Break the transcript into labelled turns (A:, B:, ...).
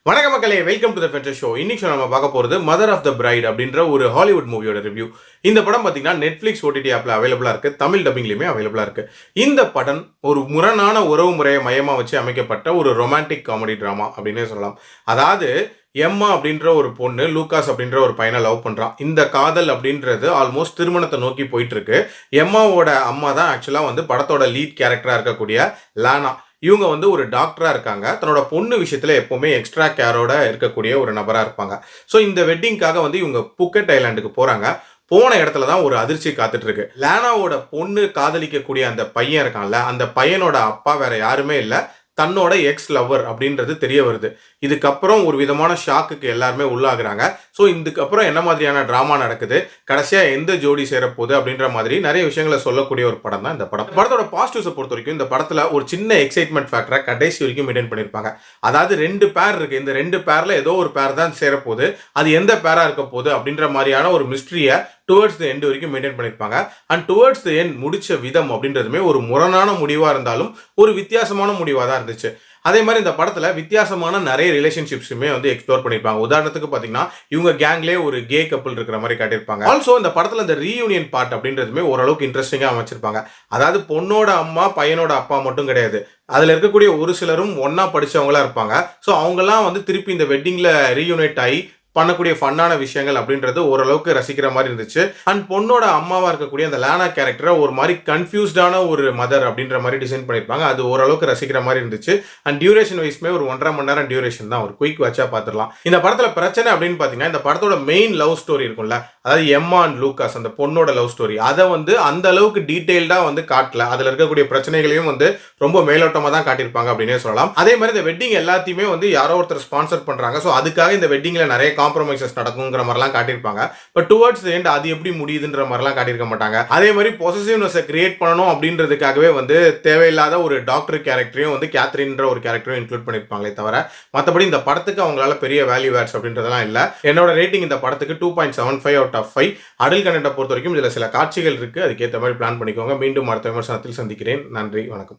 A: வணக்க மக்களே, welcome to the Fender show. இன்னைக்கு நம்ம பார்க்க போகிறது மதர் ஆஃப் த பிரைட் அப்படின்ற ஒரு ஹாலிவுட் மூவியோட ரிவ்யூ. இந்த படம் பார்த்தீங்கன்னா நெட்ஃப்ளிக்ஸ் ஓடிடி ஆப்பில் அவைலபிளாக இருக்குது, தமிழ் டப்பிங்லையுமே அவைலபிளாக இருக்குது. இந்த படம் ஒரு முரணான உறவு முறையை மையமாக வச்சு அமைக்கப்பட்ட ஒரு ரொமான்டிக் காமெடி ட்ராமா அப்படின்னே சொல்லலாம். அதாவது எம்மா அப்படின்ற ஒரு பொண்ணு லூகாஸ் அப்படின்ற ஒரு பையனை லவ் பண்ணுறான். இந்த காதல் அப்படின்றது ஆல்மோஸ்ட் திருமணத்தை நோக்கி போயிட்டு இருக்கு. எம்மாவோட அம்மா தான் ஆக்சுவலாக வந்து படத்தோட லீட் கேரக்டராக இருக்கக்கூடிய லானா. இவங்க வந்து ஒரு டாக்டராக இருக்காங்க. தன்னோட பொண்ணு விஷயத்தில் எப்போவுமே எக்ஸ்ட்ரா கேரோட இருக்கக்கூடிய ஒரு நபராக இருப்பாங்க. ஸோ இந்த வெட்டிங்காக வந்து இவங்க புக்கெட் ஐலாண்டுக்கு போகிறாங்க. போன இடத்துல தான் ஒரு அதிர்ச்சி காத்துட்டு இருக்கு. லானாவோட பொண்ணு காதலிக்கக்கூடிய அந்த பையன் இருக்கான்ல, அந்த பையனோட அப்பா வேற யாருமே இல்லை, தன்னோட எக்ஸ் லவர் அப்படின்றது தெரிய வருது. இதுக்கப்புறம் ஒரு விதமான ஷாக்குக்கு எல்லாருமே உள்ளாகுறாங்க. ஸோ இதுக்கப்புறம் என்ன மாதிரியான ட்ராமா நடக்குது, கடைசியாக எந்த ஜோடி சேரப்போகுது அப்படின்ற மாதிரி நிறைய விஷயங்களை சொல்லக்கூடிய ஒரு படம் தான் இந்த படம். படத்தோட பாசிட்டிவ்ஸை பொறுத்த வரைக்கும் இந்த படத்தில் ஒரு சின்ன எக்ஸைட்மெண்ட் ஃபேக்டரை கடைசி வரைக்கும் மெயின்டைன் பண்ணியிருப்பாங்க. அதாவது 2 பேர் இருக்கு, இந்த 2 பேரில் ஏதோ ஒரு பேர் தான் சேரப்போகுது, அது எந்த பேராக இருக்க போகுது அப்படின்ற மாதிரியான ஒரு மிஸ்ட்ரியை டுவர்ட்ஸ் த எண்ட் வரைக்கும் மெயின்டைன் பண்ணியிருப்பாங்க. அண்ட் டுவர்ட்ஸ் த எண்ட் முடிச்ச விதம் அப்படின்றதுமே ஒரு முரணான முடிவாக இருந்தாலும் ஒரு வித்தியாசமான முடிவாக தான் இருந்துச்சு. அதே மாதிரி இந்த படத்தில் வித்தியாசமான நிறைய ரிலேஷன்ஷிப்ஸுமே வந்து எக்ஸ்ப்ளோர் பண்ணியிருப்பாங்க. உதாரணத்துக்கு பார்த்தீங்கன்னா இவங்க கேங்லேயே ஒரு கே கப்பிள் இருக்கிற மாதிரி காட்டியிருப்பாங்க. ஆல்சோ இந்த படத்தில் இந்த ரீயூனியன் பார்ட் அப்படின்றதுமே ஓரளவுக்கு இன்ட்ரெஸ்டிங்காக அமைச்சிருப்பாங்க. அதாவது பொண்ணோட அம்மா பையனோட அப்பா மட்டும் கிடையாது, அதில் இருக்கக்கூடிய ஒரு சிலரும் ஒன்றா படித்தவங்களா இருப்பாங்க. ஸோ அவங்கெல்லாம் வந்து திருப்பி இந்த வெட்டிங்கில் ரீயூனைட் ஆகி பண்ணக்கூடிய ஃபன்னான விஷயங்கள் அப்படின்றது ஓரளவுக்கு ரசிக்கிற மாதிரி இருந்துச்சு. அண்ட் பொண்ணோட அம்மாவா இருக்கக்கூடிய அந்த லானா கேரக்டரை ஒரு மாதிரி கன்ஃபியூஸ்டான ஒரு மதர் அப்படின்ற மாதிரி டிசைன் பண்ணியிருப்பாங்க. அது ஓரளவுக்கு ரசிக்கிற மாதிரி இருந்துச்சு. அண்ட் டியூரேஷன் வைஸ்மே ஒரு 1.5 மணி நேரம் டியூரேஷன் தான், ஒரு குயிக் வாட்சா பார்த்துடலாம். இந்த படத்தில் பிரச்சனை அப்படின்னு பார்த்தீங்கன்னா இந்த படத்தோட மெயின் லவ் ஸ்டோரி இருக்கும்ல, அதாவது எம்மா அண்ட் லூகாஸ் அந்த பொண்ணோட லவ் ஸ்டோரி, அதை வந்து அந்த அளவுக்கு டீட்டெயில்டாக வந்து காட்டல. அதில் இருக்கக்கூடிய பிரச்சனைகளையும் வந்து ரொம்ப மேலோட்டமாக தான் காட்டியிருப்பாங்க அப்படின்னே சொல்லலாம். அதே மாதிரி இந்த வெட்டிங் எல்லாத்தையுமே வந்து யாரோ ஒருத்தர் ஸ்பான்சர் பண்ணுறாங்க. ஸோ அதுக்காக இந்த வெட்டிங்கில் நிறைய காம்ப்ரமைசஸ் நடக்குங்கிற மாதிரிலாம் காட்டியிருப்பாங்க. பட் டுவர்ட்ஸ் தி எண்ட் அது எப்படி முடியுதுன்ற மாதிரிலாம் காட்டியிருக்க மாட்டாங்க. அதே மாதிரி பொசசிவ்னஸை கிரியேட் பண்ணணும் அப்படின்றதுக்காகவே வந்து தேவையில்லாத ஒரு டாக்டர் கேரக்டரையும் வந்து கேத்ரின்ற ஒரு கேரக்டரையும் இன்க்ளூட் பண்ணியிருப்பாங்களே தவிர மற்றபடி இந்த படத்துக்கு அவங்களால பெரிய வேல்யூ ஆட்ஸ் அப்படின்றதெல்லாம் இல்லை. என்னோட ரேட்டிங் இந்த படத்துக்கு 2.75 out of 5. அடல் கண்டென்ட்டை பொறுத்த வரைக்கும் இதில் சில காட்சிகள் இருக்குது, அதுக்கேற்ற மாதிரி பிளான் பண்ணிக்கோங்க. மீண்டும் அடுத்த விமர்சனத்தில் சந்திக்கிறேன். நன்றி, வணக்கம்.